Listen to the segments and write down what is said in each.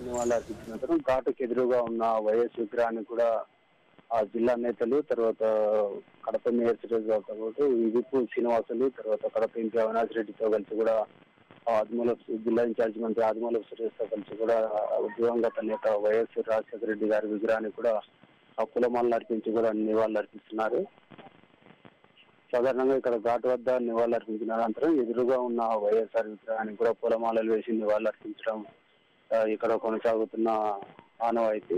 నివాళులర్పించిన ఘాటుకు ఎదురుగా ఉన్న వైఎస్ విగ్రహాన్ని కూడా ఆ జిల్లా నేతలు, తర్వాత కడప మేయర్ పాటు విపు శ్రీనివాసులు, తర్వాత కడప ఎంపీ అవినాష్ రెడ్డితో కలిసి కూడా జిల్లా ఇన్ఛార్జి మంత్రి ఆదిమూలపు సురేష్తో కలిసి కూడా దివంగత నేత వైఎస్ రాజశేఖర రెడ్డి గారి విగ్రహాన్ని కూడా పూలమాలలు అర్పించి కూడా నివాళులు అర్పిస్తున్నారు. సాధారణంగా ఇక్కడ ఘాటు వద్ద నివాళులు అర్పించిన అనంతరం ఎదురుగా ఉన్న వైఎస్ఆర్ విగ్రహానికి కూడా పూలమాలలు వేసి నివాళులు అర్పించడం ఇక్కడ కొనసాగుతున్న ఆనవాయితీ.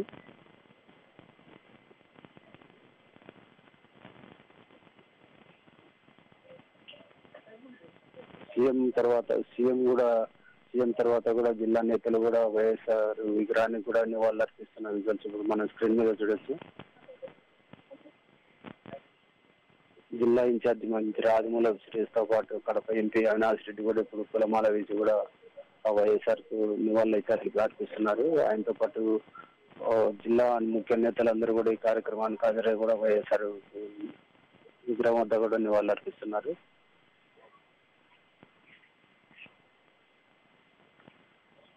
సీఎం తర్వాత కూడా జిల్లా నేతలు కూడా వైఎస్ఆర్ విగ్రహానికి కూడా నివాళులు అర్పిస్తున్న విజువల్స్ ఇప్పుడు మనం స్క్రీన్ మీద చూడొచ్చు. జిల్లా ఇన్ఛార్జి మంత్రి ఆదిమూలపు సురేష్తో పాటు కడప ఎంపీ అవినాష్ రెడ్డి కూడా ఇప్పుడు పూలమాల వేసి కూడా వైఎస్ఆర్ కు నివాళులు అయితే అర్పిస్తున్నారు. ఆయనతో పాటు జిల్లా ముఖ్య నేతలందరూ కూడా ఈ కార్యక్రమానికి హాజరై కూడా వైఎస్ఆర్ విగ్రహం వద్ద కూడా నివాళులు అర్పిస్తున్నారు.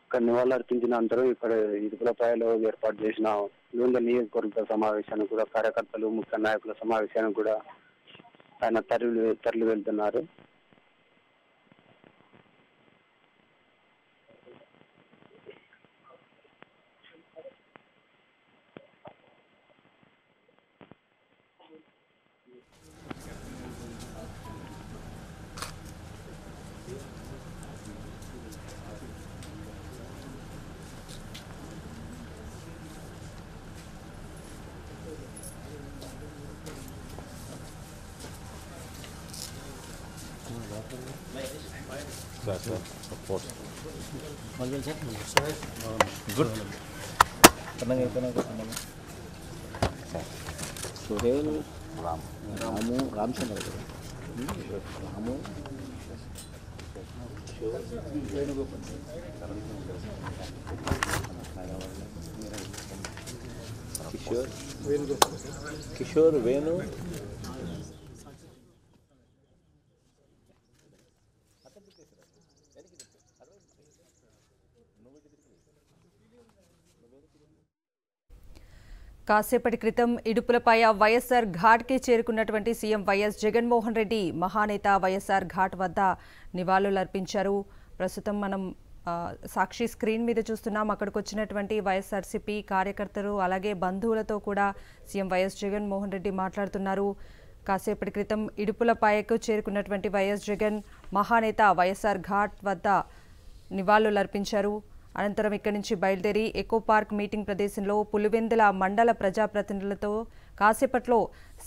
ఇక్కడ నివాళులు అర్పించిన అనంతరం ఇక్కడ ఇడుపులపాయలో ఏర్పాటు చేసిన వివిధ నియోజకవర్గ సమావేశానికి కూడా కార్యకర్తలు, ముఖ్య నాయకుల సమావేశానికి కూడా ఆయన తరలి వెళ్తున్నారు. Good. Tenang ya, tenang. Suhel, Ramu, Ramsen ada. Ramu. Kishore, Venu. కాసేపటి క్రితం ఇడుపులపాయ వైఎస్ఆర్ ఘాట్కి చేరుకున్నటువంటి సీఎం వైఎస్ జగన్మోహన్ రెడ్డి మహానేత వైఎస్ఆర్ ఘాట్ వద్ద నివాళులర్పించారు. ప్రస్తుతం మనం సాక్షి స్క్రీన్ మీద చూస్తున్నాం. అక్కడికి వచ్చినటువంటి వైఎస్ఆర్సీపీ కార్యకర్తలు అలాగే బంధువులతో కూడా సీఎం వైఎస్ జగన్మోహన్ రెడ్డి మాట్లాడుతున్నారు. కాసేపటి క్రితం ఇడుపులపాయకు చేరుకున్నటువంటి వైఎస్ జగన్ మహానేత వైఎస్ఆర్ ఘాట్ వద్ద నివాళులర్పించారు. అనంతరం ఇక్కడి నుంచి బయలుదేరి ఎకో పార్క్ మీటింగ్ ప్రదేశంలో పులివెందుల మండల ప్రజాప్రతినిధులతో కాసేపట్లో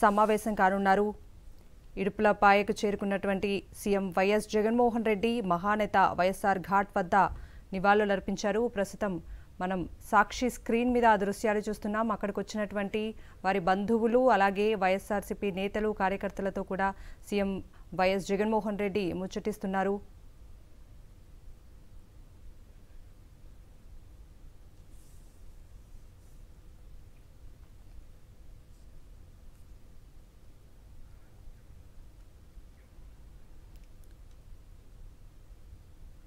సమావేశం కానున్నారు. ఇడుపులపాయకు చేరుకున్నటువంటి సీఎం వైఎస్ జగన్మోహన్ రెడ్డి మహానేత వైఎస్ఆర్ ఘాట్ వద్ద నివాళులర్పించారు. ప్రస్తుతం మనం సాక్షి స్క్రీన్ మీద ఆ దృశ్యాలు చూస్తున్నాం. అక్కడికి వచ్చినటువంటి వారి బంధువులు అలాగే వైఎస్ఆర్సీపీ నేతలు కార్యకర్తలతో కూడా సీఎం వైఎస్ జగన్మోహన్ రెడ్డి ముచ్చటిస్తున్నారు.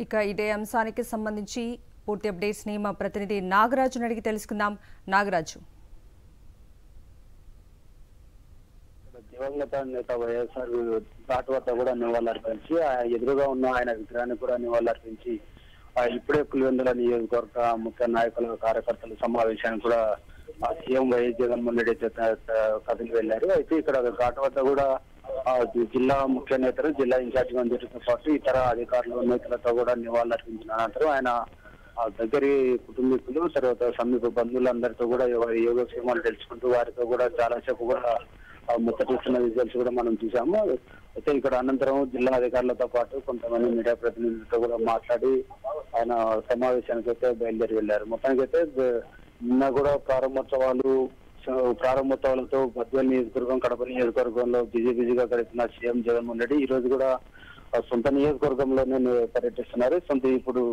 ఇక ఇదే అంశానికి సంబంధించి పూర్తి అప్డేట్స్ ని మా ప్రతినిధి నాగరాజుని అడిగి తెలుసుకుందాం. నాగరాజు, దివంగత నేత వైఎస్ఆర్ ఘాట్ వద్ద కూడా నివాళులర్పించి ఎదురుగా ఉన్న ఆయన విగ్రహాన్ని కూడా నివాళులర్పించి ఇప్పుడే పులివెందుల నియోజకవర్గ ముఖ్య నాయకుల కార్యకర్తల సమావేశానికి కూడా సీఎం వైఎస్ జగన్మోహన్ రెడ్డి కదిలి వెళ్లారు. అయితే ఇక్కడ ఘాట్ వద్ద కూడా జిల్లా ముఖ్య నేతలు, జిల్లా ఇన్ఛార్జి మంత్రితో పాటు ఇతర అధికారులు, నేతలతో కూడా నివాళులర్పించిన అనంతరం ఆయన దగ్గరి కుటుంబీకులు, తర్వాత సమీప బంధువులందరితో కూడా యోగక్షేమాలు తెలుసుకుంటూ వారితో కూడా చాలాసేపు కూడా ముచ్చటిస్తున్న విజువల్స్ కూడా మనం చూసాము. అయితే ఇక్కడ అనంతరం జిల్లా అధికారులతో పాటు కొంతమంది మీడియా ప్రతినిధులతో కూడా మాట్లాడి ఆయన సమావేశానికి అయితే బయలుదేరి వెళ్లారు. మొత్తానికైతే నిన్న కూడా ప్రారంభోత్సవాలతో బద్వేల్ నియోజకవర్గం, కడప నియోజకవర్గంలో బిజీగా గడిపిన సీఎం జగన్మోహన్ రెడ్డి ఈ రోజు కూడా సొంత నియోజకవర్గంలోనే పర్యటిస్తున్నారు. ఇప్పుడు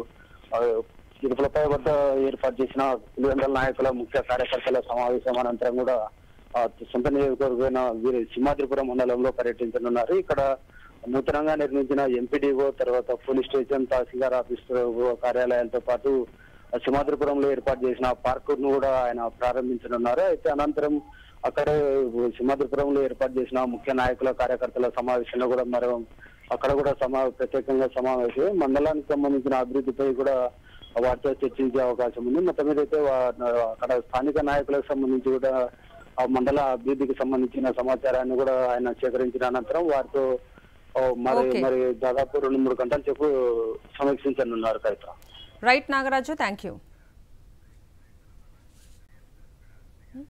ఇడుపులపై వద్ద ఏర్పాటు చేసిన పులివెందుల నాయకుల ముఖ్య కార్యకర్తల సమావేశం అనంతరం కూడా సొంత నియోజకవర్గమైన వీరి సింహాద్రిపురం మండలంలో పర్యటించనున్నారు. ఇక్కడ నూతనంగా నిర్మించిన ఎంపీడీఓ, తర్వాత పోలీస్ స్టేషన్, తహసీల్దార్ ఆఫీస్ కార్యాలయాలతో పాటు సింహాద్రిపురంలో ఏర్పాటు చేసిన పార్క్ ను కూడా ఆయన ప్రారంభించనున్నారు. అయితే అనంతరం అక్కడే సింహాద్రిపురంలో ఏర్పాటు చేసిన ముఖ్య నాయకుల కార్యకర్తల సమావేశంలో కూడా అక్కడ కూడా ప్రత్యేకంగా సమావేశం మండలానికి సంబంధించిన అభివృద్ధిపై కూడా వారితో చర్చించే అవకాశం ఉంది. మొత్తం మీద అయితే అక్కడ స్థానిక నాయకులకు సంబంధించి కూడా ఆ మండల అభివృద్ధికి సంబంధించిన సమాచారాన్ని కూడా ఆయన సేకరించిన అనంతరం వారితో మరి దాదాపు 2-3 గంటల సేపు సమీక్షించనున్నారు. Right Nagaraju, thank you.